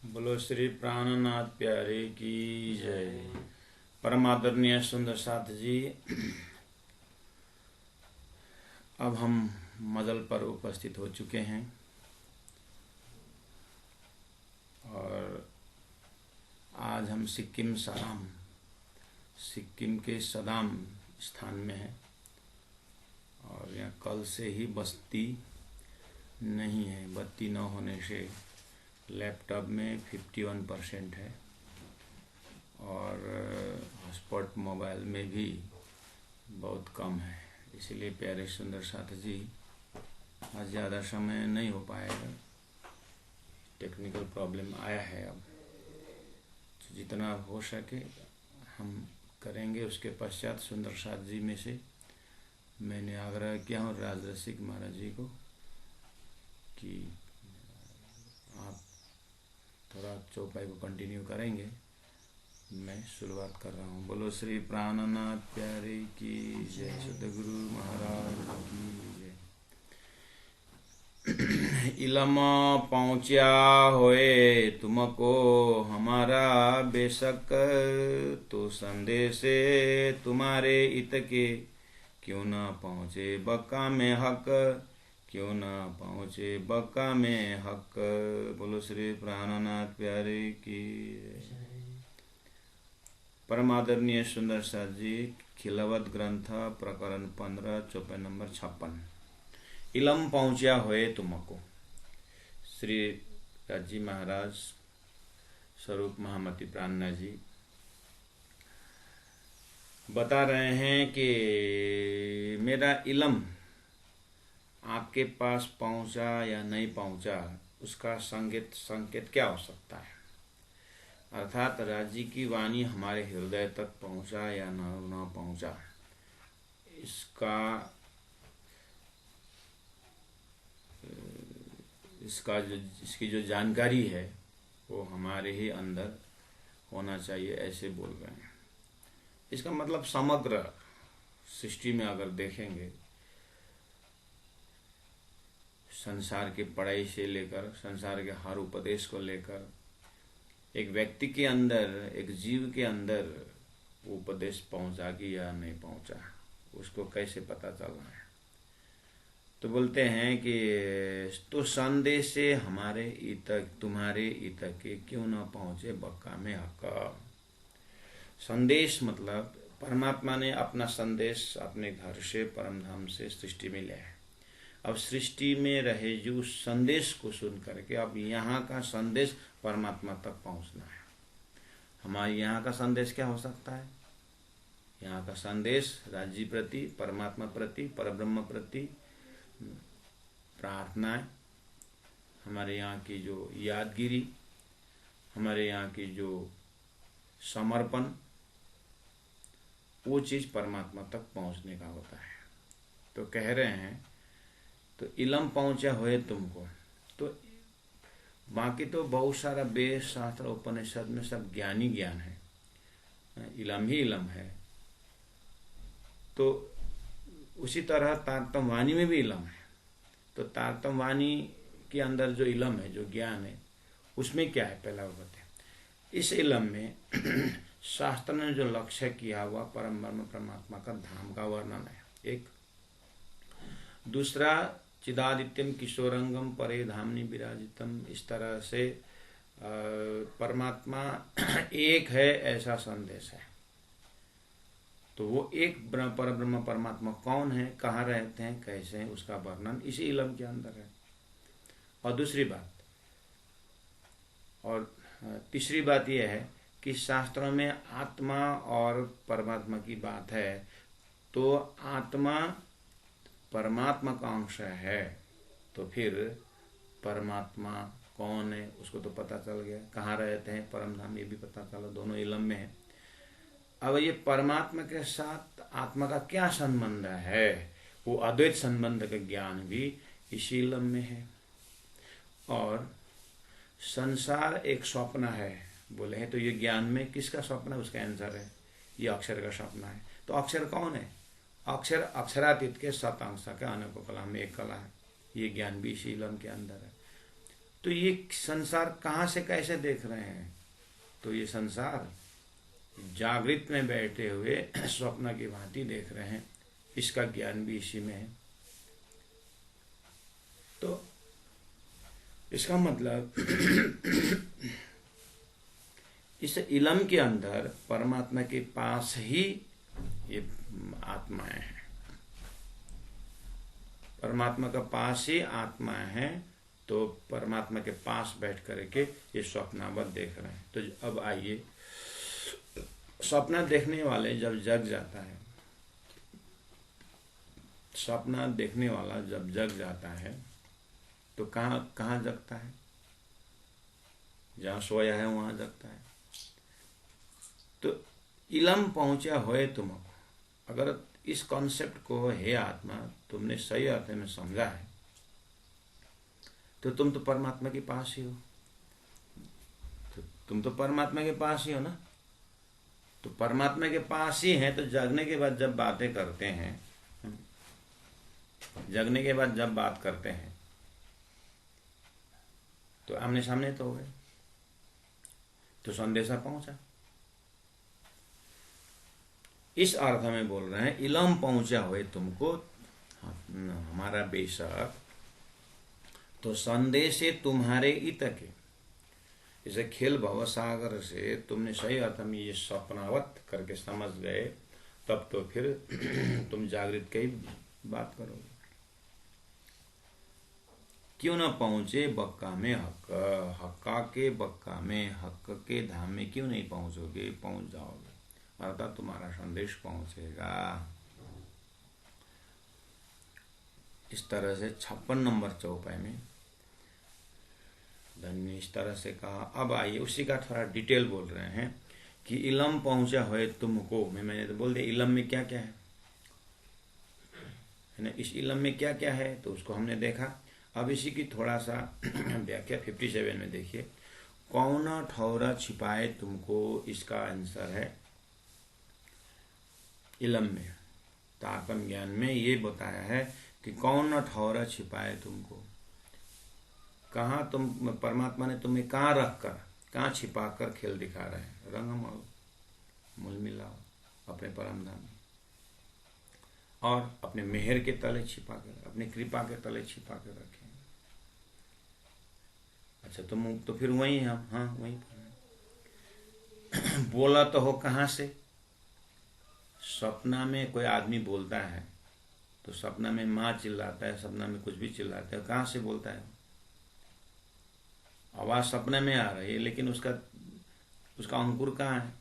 बोलो श्री प्राणनाथ प्यारे की जय। परम आदरणीय सुंदर साथ जी, अब हम मदल पर उपस्थित हो चुके हैं और आज हम सिक्किम के सदाम स्थान में हैं और यहाँ कल से ही बस्ती नहीं है। बत्ती न होने से लैपटॉप में 51% है और हॉटस्पॉट मोबाइल में भी बहुत कम है। इसलिए प्यारे सुंदर साथ जी, आज ज़्यादा समय नहीं हो पाएगा, टेक्निकल प्रॉब्लम आया है। अब जितना हो सके हम करेंगे। उसके पश्चात सुंदर साथ जी में से मैंने आग्रह किया हूँ राजरसिक महाराज जी को कि आप थोड़ा चौपाई को कंटिन्यू करेंगे। मैं शुरुआत कर रहा हूँ। बोलो श्री प्राणनाथ प्यारे की जय, सतगुरु महाराज की जय। इलम पहुँचा होए तुमको हमारा बेशक, तो संदेश तुम्हारे इत के क्यों ना पहुँचे बक्का में हक, क्यों ना पहुँचे बक्का में हक। बोलो श्री प्राणनाथ प्यारे की। परमादरणीय सुंदर साथ जी, खिलवत ग्रंथ प्रकरण 15 चौपाई नंबर 56। इलम पहुँचा होए तुमको। श्री राजी महाराज स्वरूप महामती प्राणनाथ जी बता रहे हैं कि मेरा इलम आपके पास पहुंचा या नहीं पहुंचा, उसका संकेत क्या हो सकता है। अर्थात राजी की वाणी हमारे हृदय तक पहुंचा या न पहुंचा, इसकी जो जानकारी है वो हमारे ही अंदर होना चाहिए, ऐसे बोल रहे हैं। इसका मतलब समग्र सृष्टि में अगर देखेंगे, संसार की पढ़ाई से लेकर संसार के हर उपदेश को लेकर एक व्यक्ति के अंदर, एक जीव के अंदर वो उपदेश पहुंचा कि या नहीं पहुंचा, उसको कैसे पता चल रहा है। तो बोलते हैं कि तो संदेश से हमारे इतक, तुम्हारे इतक के क्यों ना पहुंचे बक्का में हक। संदेश मतलब परमात्मा ने अपना संदेश अपने घर से, परम धाम से सृष्टि में लिया है। अब सृष्टि में रहे जो संदेश को सुन करके अब यहाँ का संदेश परमात्मा तक पहुँचना है। हमारे यहाँ का संदेश क्या हो सकता है? यहाँ का संदेश राज्य प्रति, परमात्मा प्रति, परब्रह्म प्रति प्रार्थनाएं, हमारे यहाँ की जो यादगिरी, हमारे यहाँ की जो समर्पण, वो चीज़ परमात्मा तक पहुँचने का होता है। तो कह रहे हैं तो इलम पहुँचा होए तुमको। तो बाकी तो बहुत सारा वेद शास्त्र उपनिषद में सब ज्ञानी ज्ञान है, इलम ही इलम है। तो उसी तरह तारतम वाणी में भी इलम है। तो तारतम वाणी के अंदर जो इलम है, जो ज्ञान है, उसमें क्या है पहला वो बताते। इस इलम में शास्त्र ने जो लक्ष्य किया हुआ परम ब्रह्म परमात्मा का धाम का वर्णन है एक। दूसरा, चिदादित्यम किशोरंगम परे धामनि विराजितम, इस तरह से परमात्मा एक है ऐसा संदेश है। तो वो एक परब्रह्म परमात्मा कौन है, कहाँ रहते हैं, कैसे हैं, उसका वर्णन इसी इलम के अंदर है। और दूसरी बात, और तीसरी बात यह है कि शास्त्रों में आत्मा और परमात्मा की बात है। तो आत्मा परमात्मा का अंश है, तो फिर परमात्मा कौन है उसको तो पता चल गया, कहाँ रहते हैं परम धाम ये भी पता चला, दोनों इलम में है। अब ये परमात्मा के साथ आत्मा का क्या संबंध है, वो अद्वैत संबंध का ज्ञान भी इसी इलम में है। और संसार एक स्वप्न है बोले हैं, तो ये ज्ञान में किसका स्वप्न है, उसका आंसर है ये अक्षर का स्वप्न है। तो अक्षर कौन है? अक्षर अक्षरातीत के सत अंश का अनेकों कला में एक कला है। ये ज्ञान भी इसी इलम के अंदर है। तो ये संसार कहाँ से कैसे देख रहे हैं? तो ये संसार जागृत में बैठे हुए स्वप्न की भांति देख रहे हैं। इसका ज्ञान भी इसी में है। तो इसका मतलब इस इलम के अंदर परमात्मा के पास ही ये आत्माएं हैं। परमात्मा का पास ही आत्मा है। तो परमात्मा के पास बैठ करके ये स्वप्नावत देख रहे हैं। तो अब आइए, स्वप्न देखने वाले जब जग जाता है, स्वप्न देखने वाला जब जग जाता है तो कहाँ कहाँ जगता है? जहाँ सोया है वहां जगता है। तो इलम पहुंचा होए तुम, अगर इस कॉन्सेप्ट को हे आत्मा तुमने सही अर्थ में समझा है तो तुम तो परमात्मा के पास ही हो। तो तुम तो परमात्मा के पास ही हो ना। तो परमात्मा के पास ही है। तो जगने के बाद जब बातें करते हैं, जगने के बाद जब बात करते हैं तो आमने सामने तो हो गए, तो संदेशा पहुंचा। इस अर्थ में बोल रहे हैं, इलम पहुंचा हुए तुमको हमारा बेशक, तो संदेशे तुम्हारे इत के। इसे खेल भव सागर से तुमने सही अर्थ में ये स्वप्नावत करके समझ गए, तब तो फिर तुम जागृत की बात करोगे। क्यों न पहुंचे बक्का में हक, हक्का के बक्का में, हक के धाम में क्यों नहीं पहुंचोगे? पहुंच जाओगे, अर्थात तुम्हारा संदेश पहुंचेगा। इस तरह से 56 नंबर चौपाई में धन्य इस तरह से कहा। अब आइए उसी का थोड़ा डिटेल बोल रहे हैं कि इलम पहुंचा हुए तुमको। मैंने तो बोल दिया इलम में क्या क्या है ना। इस इलम में क्या क्या है तो उसको हमने देखा। अब इसी की थोड़ा सा व्याख्या 57 में देखिए। कौन ठौरा छिपाए तुमको, इसका आंसर है इलम में। तारतम ज्ञान में ये बताया है कि कौन ठौरा छिपाए तुमको, कहाँ तुम परमात्मा ने तुम्हें कहाँ रख कर, कहाँ छिपा कर खेल दिखा रहे हैं। रंग मूल मिलाओ अपने परम धाम में, और अपने मेहर के तले छिपा कर, अपनी कृपा के तले छिपा कर रखे। अच्छा तुम तो फिर वही हम, हाँ वही बोला तो हो कहाँ से? सपना में कोई आदमी बोलता है तो सपना में माँ चिल्लाता है, सपना में कुछ भी चिल्लाता है, कहाँ से बोलता है? आवाज सपने में आ रही है, लेकिन उसका अंकुर कहाँ है?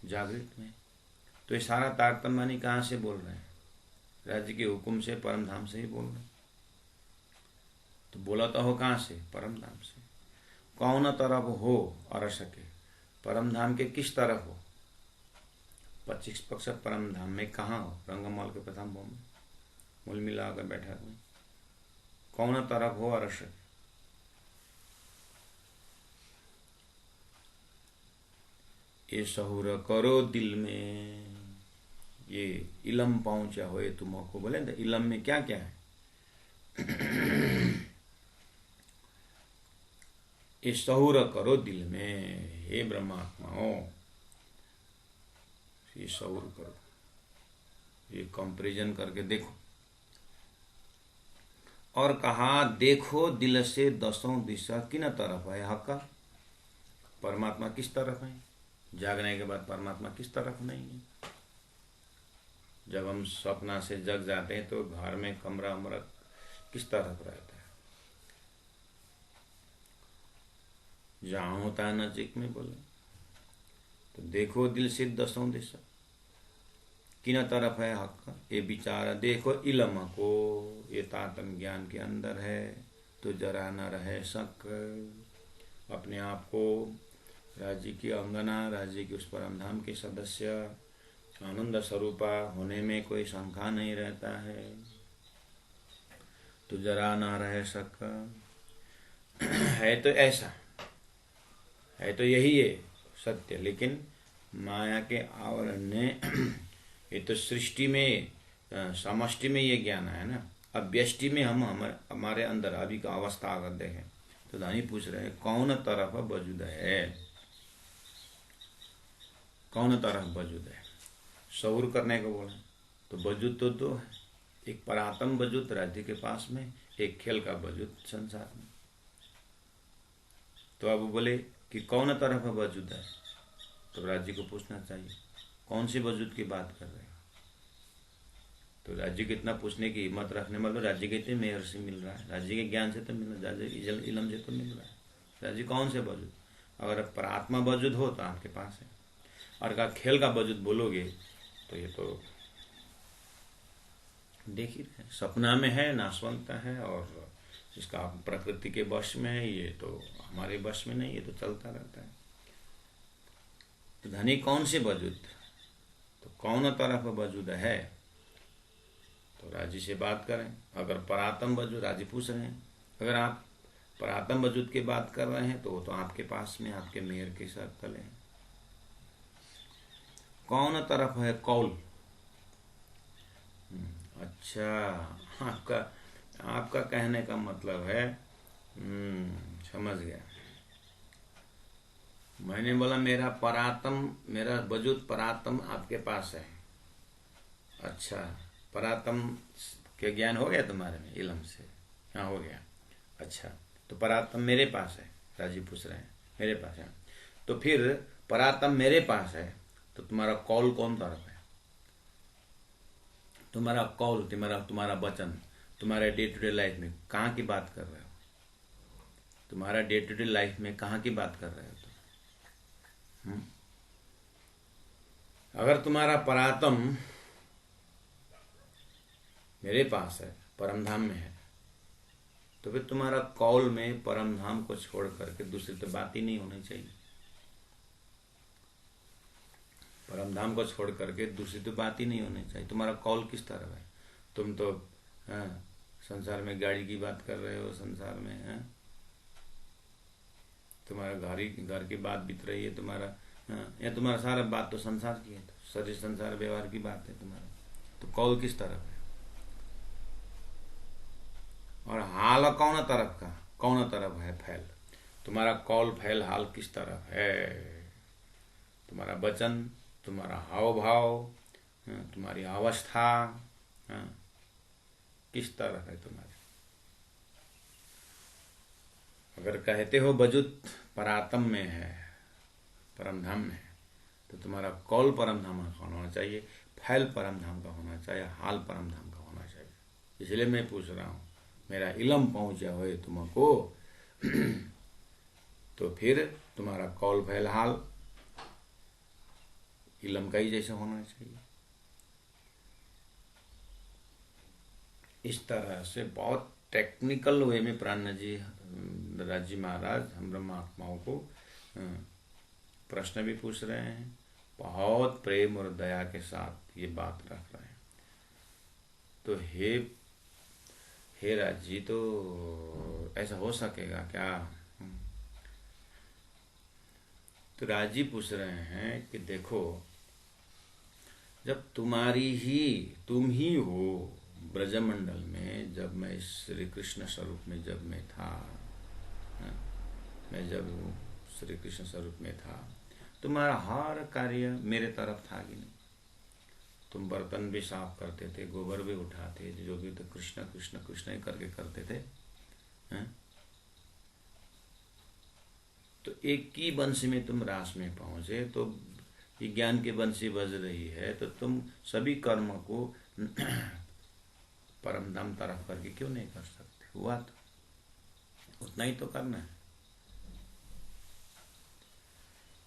जागृत में। तो ये सारा तारतम्य कहाँ से बोल रहे हैं? राज्य के हुक्म से, परम धाम से ही बोल रहे हैं। तो बोला तो हो कहाँ से? परम धाम से। कौन तरफ हो अरस के, परम धाम के किस तरफ हो? 25 पक्ष परम धाम में कहाँ हो? रंगमल के प्रथम भूमि में मूल मिला कर बैठा हुआ। कौन तरफ हो अरस, ये सहूर करो दिल में। ये इलम पहुंचा होए तुमको, बोले तो इलम में क्या क्या है? ये सहूर करो दिल में, हे ब्रह्मात्माओं, ये सहूर करो, ये कंपैरिजन करके देखो। और कहा देखो दिल से दसों दिशा किन तरफ है हक, परमात्मा किस तरफ है? जागने के बाद परमात्मा किस तरफ नहीं है? जब हम सपना से जग जाते हैं तो घर में कमरा उमरा किस तरफ रहता है? जहां होता है नजीक में, बोले तो देखो दिल से दसों दिशा किन तरफ है हक, ये विचार देखो इलम को, ये तातम ज्ञान के अंदर है। तो जरा न रहे शक, अपने आप को राज्य की अंगना, राज्य की उस परम धाम के सदस्य, आनंद स्वरूपा होने में कोई शंका नहीं रहता है। तो जरा ना रहे शक, है तो ऐसा है, तो यही है सत्य। लेकिन माया के आवरण ने ये तो सृष्टि में, समष्टि में ये ज्ञान है ना। अब व्यष्टि में हम हमारे अंदर अभी का अवस्था अगर देखें, तो धानी पूछ रहे हैं कौन तरफ वजूद है, कौन तरफ वजूद है। शऊर करने को बोला तो वजूद तो दो है, एक परातम वजूद राज्य के पास में, एक खेल का वजूद संसार में। तो अब बोले कि कौन तरफ वजूद है, तो राज्य को पूछना चाहिए कौन सी वजूद की बात कर रहे हो। तो राज्य को इतना पूछने की हिम्मत रखने मतलब राज्य के इतने मेयर से मिल रहा है, राज्य के ज्ञान से तो मिल रहा है, इलम से तो मिल रहा है। राज्य कौन से वजूद, अगर परात्मा वजूद हो तो आपके पास है, और का खेल का वजूद बोलोगे तो ये तो देख ही रहे, सपना में है, नाशवंत है, और इसका प्रकृति के वश में है, ये तो हमारे वश में नहीं, ये तो चलता रहता है। तो धनी कौन से वजूद, तो कौन तरफ वजूद है, तो राजी से बात करें। अगर परातम वजूद, राजी पूछ रहे हैं, अगर आप परातम वजूद की बात कर रहे हैं तो वो तो आपके पास में, आपके मेयर के साथ तले हैं। कौन तरफ है कौल, अच्छा, आपका कहने का मतलब है, समझ गया। मैंने बोला मेरा परातम, मेरा वजूद परातम आपके पास है। अच्छा, परातम के ज्ञान हो गया तुम्हारे में इलम से? हाँ हो गया। अच्छा, तो परातम मेरे पास है, राजी पूछ रहे हैं, मेरे पास है। तो फिर परातम मेरे पास है तो तुम्हारा कौल कौन तरफ है? तुम्हारा कौल, तुम्हारा वचन, तुम्हारे डे टू डे लाइफ में कहाँ की बात कर रहे हो? तुम्हारा डे टू डे लाइफ में कहाँ की बात कर रहे हो तुम? अगर तुम्हारा परातम मेरे पास है, परमधाम में है, तो फिर तुम्हारा कौल में परमधाम को छोड़ करके दूसरी तो बात ही नहीं होनी चाहिए। परमधाम को छोड़ करके दूसरी तो बात ही नहीं होनी चाहिए। तुम्हारा कौल किस तरह है? तुम तो संसार में गाड़ी की बात कर रहे हो, संसार में तुम्हारा घर की बात बीत रही है, तुम्हारा या तुम्हारा सारा बात तो संसार की है, तो शरीर संसार व्यवहार की बात है तुम्हारा। तो कौल किस तरफ है? और हाल कौन तरफ का, कौन तरफ है फैल? तुम्हारा कौल फैल हाल किस तरफ है? तुम्हारा वचन, तुम्हारा हाव भाव, तुम्हारी अवस्था किस तरफ है तुम्हारी? अगर कहते हो वजूद परातम में है, परमधाम में है, तो तुम्हारा कौल परमधाम का होना चाहिए, फैल परमधाम का होना चाहिए, हाल परमधाम का होना चाहिए। इसलिए मैं पूछ रहा हूँ, मेरा इलम पहुंचा हो तुमको तो फिर तुम्हारा कौल फैल हाल इलम का ही जैसा होना चाहिए। इस तरह से बहुत टेक्निकल वे में प्राण जी, राजी महाराज हम ब्रह्मात्माओं को प्रश्न भी पूछ रहे हैं, बहुत प्रेम और दया के साथ ये बात रख रहे हैं। तो हे राज जी, तो ऐसा हो सकेगा क्या? तो राज जी पूछ रहे हैं कि देखो, जब तुम ही हो ब्रजमंडल में, जब मैं श्री कृष्ण स्वरूप में जब मैं था, मैं जब श्री कृष्ण स्वरूप में था, तुम्हारा हर कार्य मेरे तरफ था कि नहीं? तुम बर्तन भी साफ करते थे, गोबर भी उठाते, जो भी तो कृष्ण कृष्ण कृष्ण ही करके करते थे। तो एक ही वंश में तुम रास में पहुंचे, तो विज्ञान की बंसी बज रही है, तो तुम सभी कर्म को परमधाम तरफ करके क्यों नहीं कर सकते? हुआ तो उतना ही तो करना है।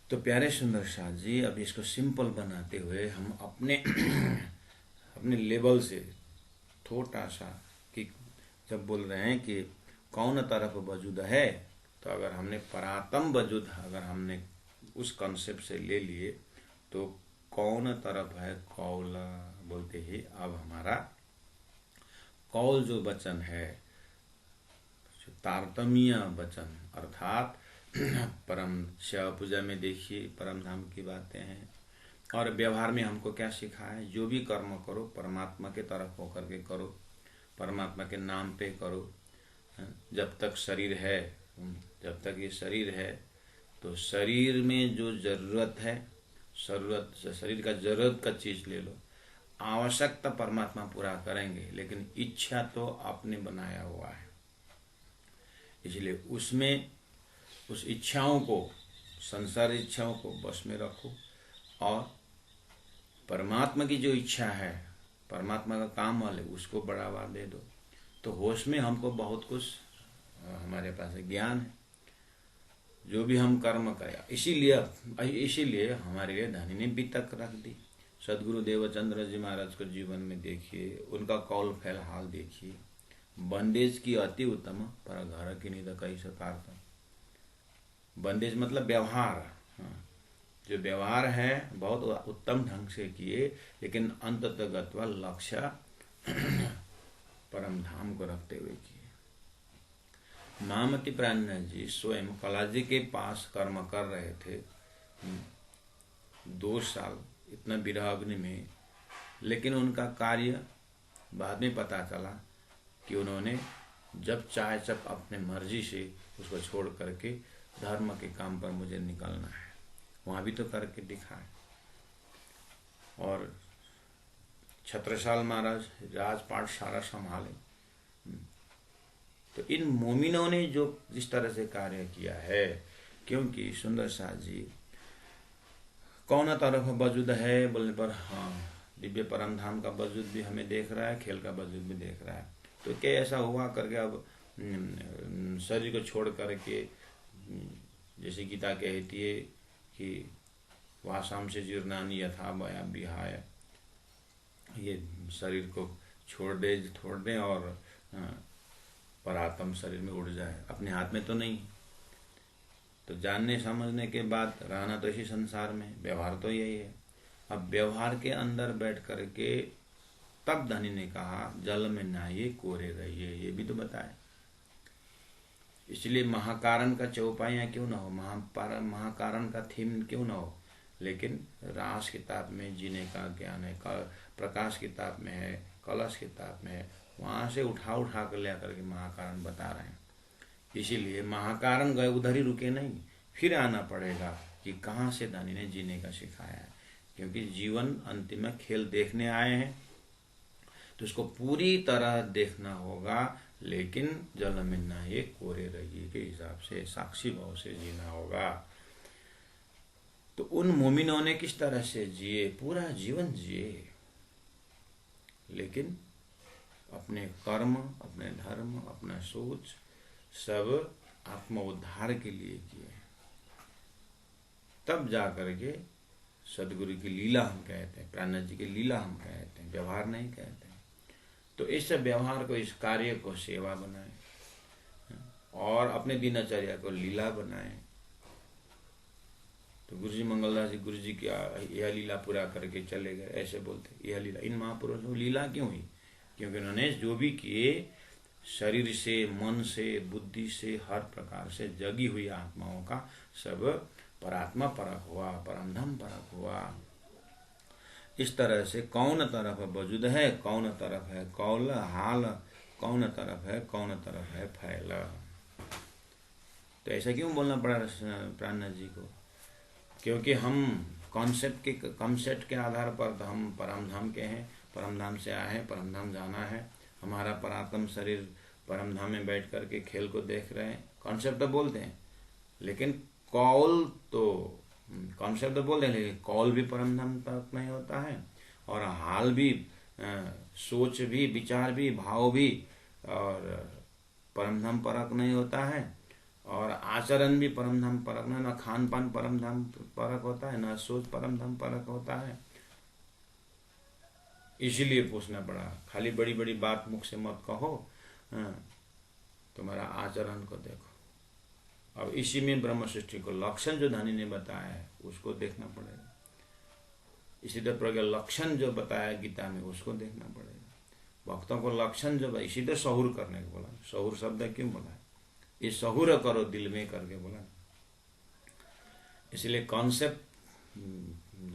तो प्यारे सुंदर शाह जी, अब इसको सिंपल बनाते हुए हम अपने लेवल से थोड़ा सा, कि जब बोल रहे हैं कि कौन तरफ वजूद है, तो अगर हमने परातम वजूद, अगर हमने उस कॉन्सेप्ट से ले लिए, तो कौन तरफ है कौल बोलते ही अब हमारा कौल जो वचन है, जो तारतम्य वचन, अर्थात परम शिव पूजा में देखिए परम धाम की बातें हैं, और व्यवहार में हमको क्या सिखाया है? जो भी कर्म करो परमात्मा के तरफ होकर के करो, परमात्मा के नाम पे करो। जब तक शरीर है जब तक ये शरीर है तो शरीर में जो जरूरत है, शरीर का जरूरत का चीज ले लो, आवश्यकता परमात्मा पूरा करेंगे, लेकिन इच्छा तो आपने बनाया हुआ है। इसलिए उसमें उस इच्छाओं को, संसार इच्छाओं को बस में रखो और परमात्मा की जो इच्छा है, परमात्मा का काम वाले, उसको बढ़ावा दे दो। तो होश में हमको बहुत कुछ हमारे पास ज्ञान है, जो भी हम कर्म करें। इसीलिए हमारे लिए धनी ने वितक रख दी। सदगुरु देवचंद्र जी महाराज को जीवन में देखिए, उनका कौल फैल हाल देखिए, बंदेज की अति उत्तम पर घर की निध कई सकार। बंदेज मतलब व्यवहार, जो व्यवहार है बहुत उत्तम ढंग से किए, लेकिन अंततः गत्वा लक्ष्य परम धाम को रखते हुए किए। महामती प्राणनाथ जी स्वयं कलाजी के पास कर्म कर रहे थे 2 साल, इतना विरह अग्नि में, लेकिन उनका कार्य बाद में पता चला कि उन्होंने जब चाहे जब अपने मर्जी से उसको छोड़ करके धर्म के काम पर मुझे निकलना है, वहां भी तो करके दिखाए। और छत्रसाल महाराज राजपाट सारा संभाले। तो इन मोमिनों ने जो जिस तरह से कार्य किया है, क्योंकि सुंदर साथ जी कौन तरफ वजूद है बोलने पर, हाँ, दिव्य परम धाम का वजूद भी हमें देख रहा है, खेल का वजूद भी देख रहा है। तो क्या ऐसा हुआ करके अब शरीर को छोड़ करके, जैसे गीता कहती है कि वासाम से जीर्णानि यथा वया विहाय, ये शरीर को छोड़ दें और परात्म शरीर में उड़ जाए। अपने हाथ में तो नहीं। तो जानने समझने के बाद रहना तो इसी संसार में, व्यवहार तो यही है। अब व्यवहार के अंदर बैठ करके तब धनी ने कहा जल में नहाइए कोरे रहिए, ये भी तो बताए। इसलिए महाकारण का चौपाइयाँ क्यों ना हो, महाकारण का थीम क्यों ना हो, लेकिन रास किताब में जीने का ज्ञान है, प्रकाश किताब में है, कलश किताब में है, वहां से उठा कर ले करके महाकारण बता रहे हैं। इसीलिए महाकारण गए उधर ही रुके नहीं, फिर आना पड़ेगा कि कहाँ से धनी ने जीने का सिखाया है। क्योंकि जीवन अंतिम में खेल देखने आए हैं तो उसको पूरी तरह देखना होगा, लेकिन जल में नहाइए कोरे रहिए के हिसाब से साक्षी भाव से जीना होगा। तो उन मोमिनों ने किस तरह से जिए, पूरा जीवन जिए, लेकिन अपने कर्म, अपने धर्म, अपना सोच सब आत्म उद्धार के लिए किए। तब जा करके सदगुरु की लीला हम कहते हैं, प्राणनाथ जी की लीला हम कहते हैं, व्यवहार नहीं कहते हैं। तो इस व्यवहार को, इस कार्य को सेवा बनाए और अपने दिनचर्या को लीला बनाए। तो गुरु जी मंगलदास जी, गुरु जी क्या यह लीला पूरा करके चले गए, ऐसे बोलते यह लीला। इन महापुरुषों को लीला क्यों हुई? क्योंकि उन्होंने जो भी किए शरीर से, मन से, बुद्धि से, हर प्रकार से जगी हुई आत्माओं का सब परात्मा परक हुआ, परमधाम परक हुआ। इस तरह से कौन तरफ वजूद है, कौन तरफ है कौल हाल, कौन तरफ है फैल। तो ऐसा क्यों बोलना पड़ा प्राणनाथ जी को? क्योंकि हम कॉन्सेप्ट के आधार पर तो हम परमधाम के हैं, परमधाम से आए हैं, परमधाम जाना है। हमारा परात्म शरीर परमधाम में बैठ करके खेल को देख रहे हैं। कॉन्सेप्ट तो बोलते हैं, लेकिन कौल तो कॉन्सेप्ट तो बोलते हैं, लेकिन कौल भी परमधाम तक नहीं होता है, और हाल भी, सोच भी, विचार भी, भाव भी और परमधाम परक नहीं होता है, और आचरण भी परमधाम परक नहीं, ना खान पान परमधाम परक होता है, ना सोच परमधाम परक होता है। इसीलिए पूछना पड़ा, खाली बड़ी बड़ी बात मुख से मत कहो, तुम्हारा आचरण को देखो। अब इसी में ब्रह्म सृष्टि को लक्षण जो धनी ने बताया है उसको देखना पड़ेगा। इसी तरह के लक्षण जो बताया गीता में उसको देखना पड़ेगा। भक्तों को लक्षण जो, इसी तरह सहूर करने को बोला। सहूर शब्द क्यों बोला? ये सहूर करो दिल में करके बोला। इसलिए कॉन्सेप्ट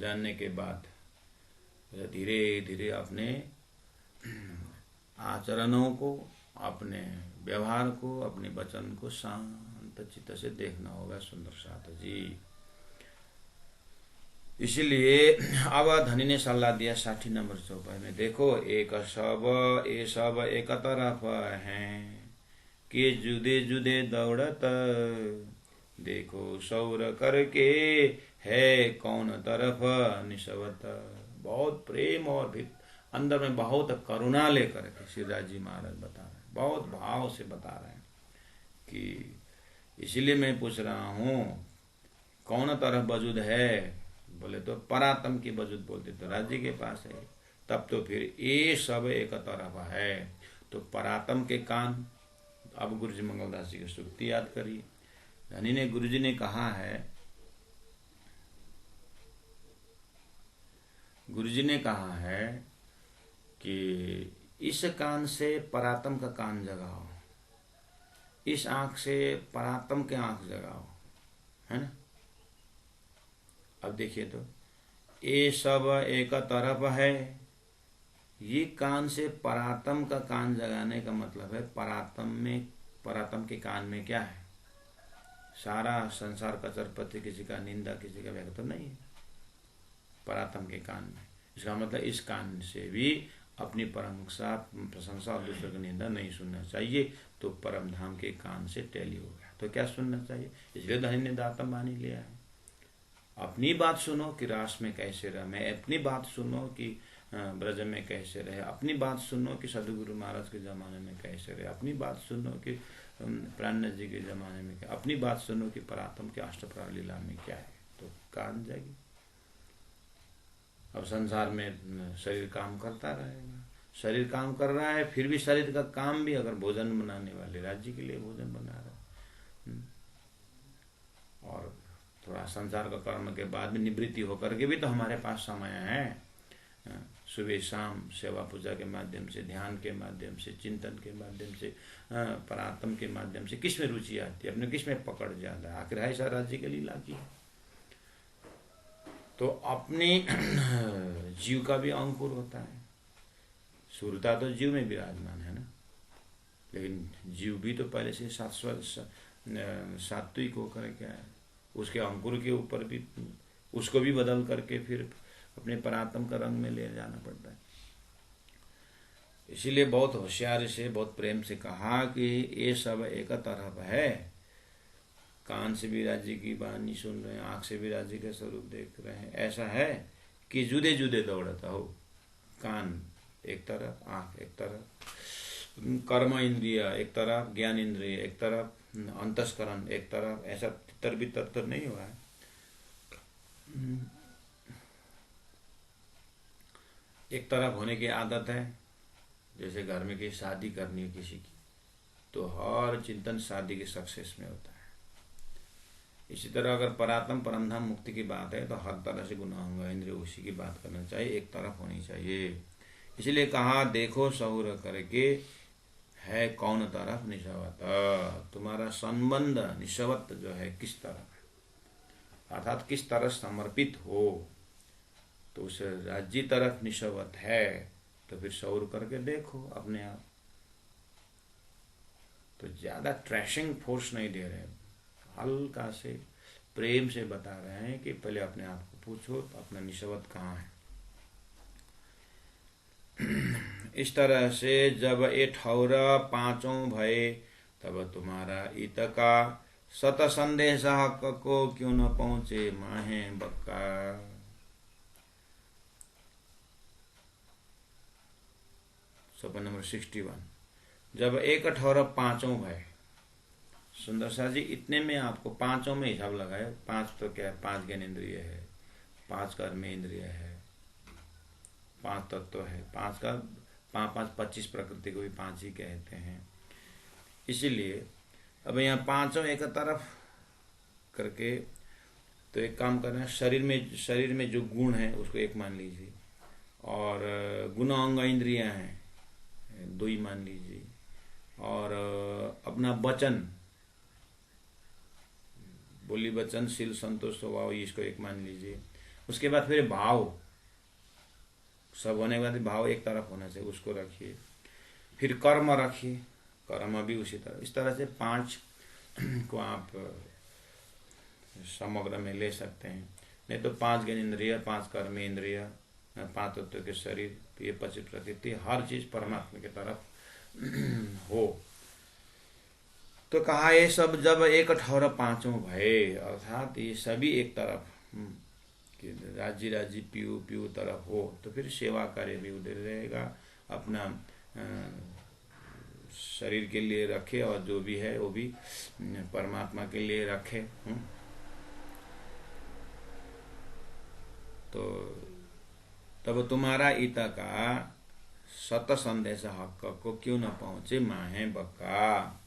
जानने के बाद धीरे धीरे अपने आचरणों को, अपने व्यवहार को, अपने वचन को शांत शांत चित्त से देखना होगा सुंदर साथ जी। इसीलिए अब धनी ने सलाह दिया 60 नंबर चौपाई में, देखो एक सब ये सब एक तरफ हैं कि जुदे जुदे दौड़त, देखो सौर करके है कौन तरफ निशवत। बहुत प्रेम और भी अंदर में बहुत करुणा लेकर के शिवराज जी महाराज बता रहे हैं, बहुत भाव से बता रहे हैं कि इसीलिए मैं पूछ रहा हूँ कौन तरफ वजूद है। बोले तो परातम की वजूद बोलते तो राज्य के पास है, तब तो फिर ये सब एक तरफ है। तो परातम के कान, अब गुरुजी मंगलदास जी की सूक्ति याद करिए। धनी ने गुरुजी ने कहा है, गुरुजी ने कहा है कि इस कान से परातम का कान जगाओ, इस आंख से परातम के आंख जगाओ, है ना। अब देखिए तो ये सब एक तरफ है, ये कान से परातम का कान जगाने का मतलब है परातम में, परातम के कान में क्या है, सारा संसार का चरपति, किसी का निंदा किसी का व्यक्त तो नहीं है परातम के कान में। इसका मतलब इस कान से भी अपनी प्रशंसा और दूसरों की निंदा नहीं सुनना चाहिए। तो परम धाम के कान से टैली हो गया, तो क्या सुनना चाहिए। इसलिए धनी ने दातम बानी लिया है, अपनी बात सुनो कि रास में कैसे रहे, मैं अपनी बात सुनो कि ब्रज में कैसे रहे, अपनी बात सुनो कि सदगुरु महाराज के जमाने में कैसे रहे, अपनी बात सुनो कि प्राण जी के जमाने में क्या, अपनी बात सुनो कि परातम के अष्टप्रहर लीला में क्या है। तो कान जाएगी। अब संसार में शरीर काम करता रहेगा, शरीर काम कर रहा है, फिर भी शरीर का काम भी अगर भोजन बनाने वाले राज्य के लिए भोजन बना रहा है, और थोड़ा संसार का कर्म के बाद में निवृत्ति होकर के भी तो हमारे पास समय है। सुबह शाम सेवा पूजा के माध्यम से, ध्यान के माध्यम से, चिंतन के माध्यम से, परातम के माध्यम से किस में रुचि आती है, अपने किस में पकड़ जाता है, आखिर है ऐसा राज्य के लीला की। तो अपने जीव का भी अंकुर होता है, सूर्यता तो जीव में विराजमान है ना, लेकिन जीव भी तो पहले से सात्विक होकर क्या है, उसके अंकुर के ऊपर भी उसको भी बदल करके फिर अपने परात्म का रंग में ले जाना पड़ता है। इसीलिए बहुत होशियारी से, बहुत प्रेम से कहा कि ये सब एक तरफ है। कान से भी राज्य की वाणी सुन रहे हैं, आंख से भी राज्य का स्वरूप देख रहे हैं। ऐसा है कि जुदे जुदे दौड़ता हो, कान एक तरफ, आंख एक तरफ, कर्म इंद्रिय एक तरफ, ज्ञान इंद्रिय एक तरफ, अंतस्करण एक तरफ, ऐसा तितर भी तर नहीं हुआ है। एक तरफ होने की आदत है, जैसे घर में की शादी करनी है किसी की, तो हर चिंतन शादी के सक्सेस में होता है। इसी तरह अगर परात्म परमधाम मुक्ति की बात है तो हर तरह से गुनाह होगा, इंद्रिय उसी की बात करना चाहिए, एक तरफ होनी चाहिए। इसलिए कहा देखो सहुर करके है कौन तरफ निशवत, तुम्हारा संबंध निशवत जो है किस तरफ है, अर्थात किस तरफ समर्पित हो। तो उस राज्य तरफ निशवत है, तो फिर सौर करके देखो अपने आप। तो ज्यादा ट्रैशिंग फोर्स नहीं दे रहे, हल्का से प्रेम से बता रहे हैं कि पहले अपने आप को पूछो तो अपना निशवत कहाँ है। इस तरह से जब ये ठौर पांचों भये, तब तुम्हारा इत का सत संदेश हक को क्यों न पहुंचे माहे बक्का। सपन नंबर 61। जब एक ठौर पांचों भय, सुंदर सा जी इतने में आपको पांचों में हिसाब लगाए, पांच तो क्या है, 5 ज्ञानेंद्रिय है, 5 कर्म इंद्रिय है, 5 तत्व है, 5 का 5 25 प्रकृति को भी 5 ही कहते हैं। इसीलिए अब यहाँ पांचों एक तरफ करके, तो एक काम करना है, शरीर में जो गुण है उसको एक मान लीजिए, और गुण अंग इंद्रियां हैं 2 ही मान लीजिए, और अपना वचन, बोली वचन शील संतोष स्वभाव, इसको एक मान लीजिए। उसके बाद फिर भाव, सब होने के बाद भाव एक तरफ होना चाहिए, उसको रखिए। फिर कर्म रखिए, कर्म भी उसी तरह। इस तरह से 5 को आप समग्र में ले सकते हैं। नहीं तो 5 ज्ञानेंद्रिय, 5 कर्म इंद्रिय, 5 तत्व के शरीर, ये 25 प्रकृति, हर चीज परमात्मा की तरफ हो। तो कहा ये सब जब एक ठौर पांचों भये, अर्थात ये सभी एक तरफ कि राज्य राज्य पीऊ पीऊ तरफ हो, तो फिर सेवा कार्य भी उधर रहेगा, अपना शरीर के लिए रखे और जो भी है वो भी परमात्मा के लिए रखे। तो तब तुम्हारा इत का सत संदेश हक को क्यों न पहुंचे माहे बका।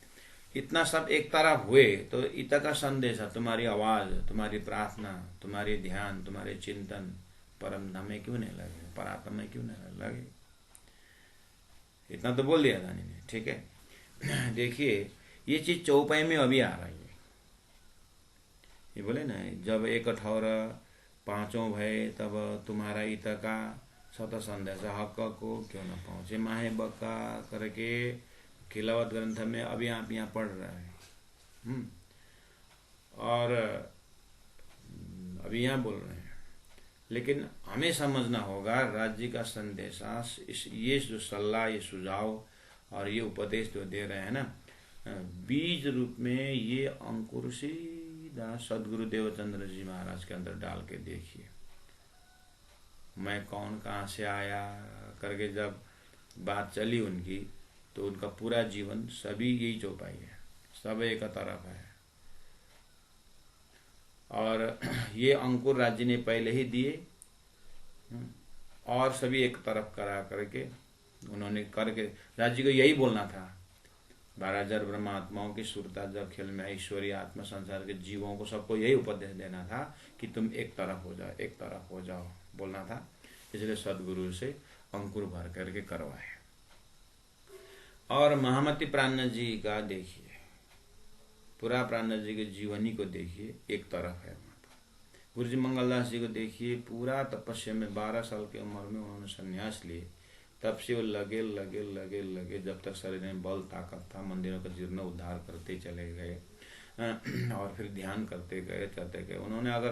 इतना सब एक तरफ हुए तो इत का संदेश, तुम्हारी आवाज, तुम्हारी प्रार्थना, तुम्हारी ध्यान, तुम्हारे चिंतन परम धाम में क्यों नहीं लगे, परात्मा में क्यों नहीं लगे। इतना तो बोल दिया रानी ने, ठीक है। देखिए ये चीज चौपाई में अभी आ रही है। ये बोले ना, जब एक ठौर पांचों भय तब तुम्हारा इत का सत संदेश हक को क्यों न पहुंचे माहे बका करके खिलावत ग्रंथ में अभी आप यहाँ पढ़ रहे हैं। और अभी यहाँ बोल रहे हैं, लेकिन हमें समझना होगा राज्य का संदेशा, ये जो सलाह, ये सुझाव और ये उपदेश जो दे रहे हैं ना, बीज रूप में ये अंकुर सीधा सदगुरु देवचंद्र जी महाराज के अंदर डाल के देखिए। मैं कौन, कहाँ से आया करके जब बात चली उनकी, तो उनका पूरा जीवन सभी यही चौपाई है, सब एक तरफ है। और ये अंकुर राज्य ने पहले ही दिए और सभी एक तरफ करा करके उन्होंने करके राज्य को यही बोलना था। 12,000 ब्रह्मात्माओं की सुरता जब खेल में, ईश्वरीय आत्मा संसार के जीवों को सबको यही उपदेश देना था कि तुम एक तरफ हो जाओ, एक तरफ हो जाओ बोलना था। इसलिए सदगुरु से अंकुर भर करके करवाए। और महामती प्राण जी का देखिए, पूरा प्राण जी के जीवनी को देखिए, एक तरफ है। गुरु जी मंगलदास जी को देखिए, पूरा तपस्या में 12 साल की उम्र में उन्होंने संन्यास लिए, तब से वो लगे लगे लगे लगे जब तक शरीर में बल ताकत था, मंदिरों का जीर्ण उद्धार करते चले गए और फिर ध्यान करते गए। उन्होंने अगर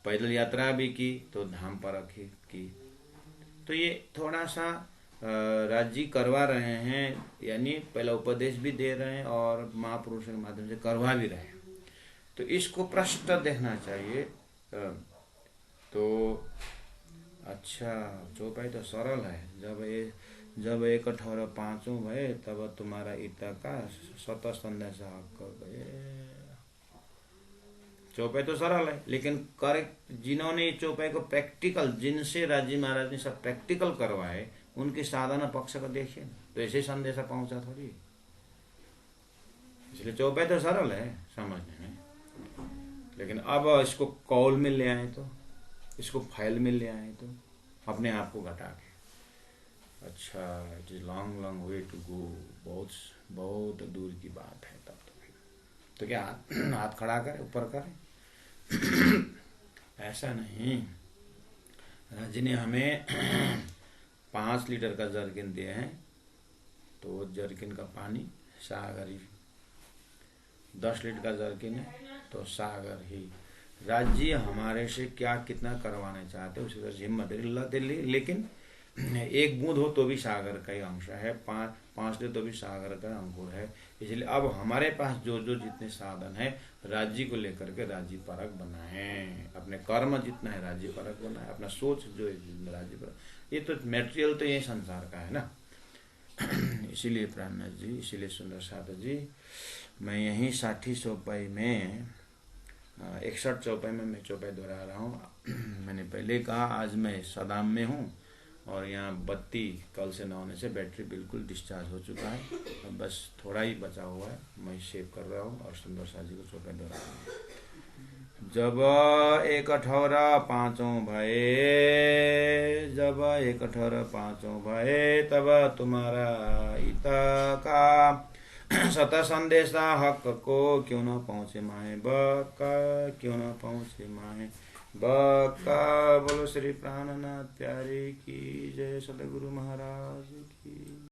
पैदल यात्रा भी की तो धाम पर की। तो ये थोड़ा सा राज्य करवा रहे हैं, यानी पहला उपदेश भी दे रहे हैं और महापुरुषों के माध्यम से करवा भी रहे हैं। तो इसको प्रश्न देखना चाहिए। तो अच्छा, चौपाई तो सरल है। जब एक ठौर पांचों भय तब तुम्हारा इत का सत संदेश हक गए। चौपाई तो सरल है, लेकिन जिन्होंने चौपाई को प्रैक्टिकल, जिनसे राजी महाराज ने सब प्रैक्टिकल करवाए, उनकी साधना पक्ष को देखिए, तो ऐसे संदेशा पहुंचा थोड़ी। इसलिए चौपाई तो सरल है समझने में, लेकिन अब इसको कौल में ले आए तो, इसको फाइल में ले आए तो अपने आप को घटा के, अच्छा it is long long way to go, बहुत बहुत दूर की बात है। तब तो क्या हाथ खड़ा करें, ऊपर करें? ऐसा नहीं। राज्य ने हमें 5 लीटर का जर्किन दिए हैं, तो जर्किन का पानी सागर ही। 10 लीटर का जर्किन है तो सागर ही। राज्य हमारे से क्या कितना करवाना चाहते उसी तरह हिम्मत दे, लेकिन 1 बूंद हो तो भी सागर का ही अंश है, 5 लीटर तो भी सागर का अंकुर है। इसलिए अब हमारे पास जो जितने साधन है, राज्य को लेकर के राज्य परक बनाए, अपने कर्म जितना है राज्य परक बनाए, अपना सोच जो है राज्य परक। ये तो मेटेरियल तो ये संसार का है ना। इसीलिए प्राणनाथ जी, इसीलिए सुंदर साधक जी, मैं यही 60 चौपाई में 61 चौपाई में मैं चौपाई दोहरा रहा हूँ। मैंने पहले कहा आज मैं सदाम में हूँ और यहाँ बत्ती कल से न होने से बैटरी बिल्कुल डिस्चार्ज हो चुका है, अब बस थोड़ा ही बचा हुआ है, मैं सेव कर रहा हूँ और सुंदर साथ जी को चौपाई दोहरा रहा हूँ। जब एक ठौर पांचों भये, जब एक ठौर पांचों भये, तब तुम्हारा इत का सत संदेशा हक को क्यों न पहुंचे माहे बका, क्यों न पहुंचे माहे बका। बोलो श्री प्राणनाथ प्यारे की जय, सतगुरु महाराज की।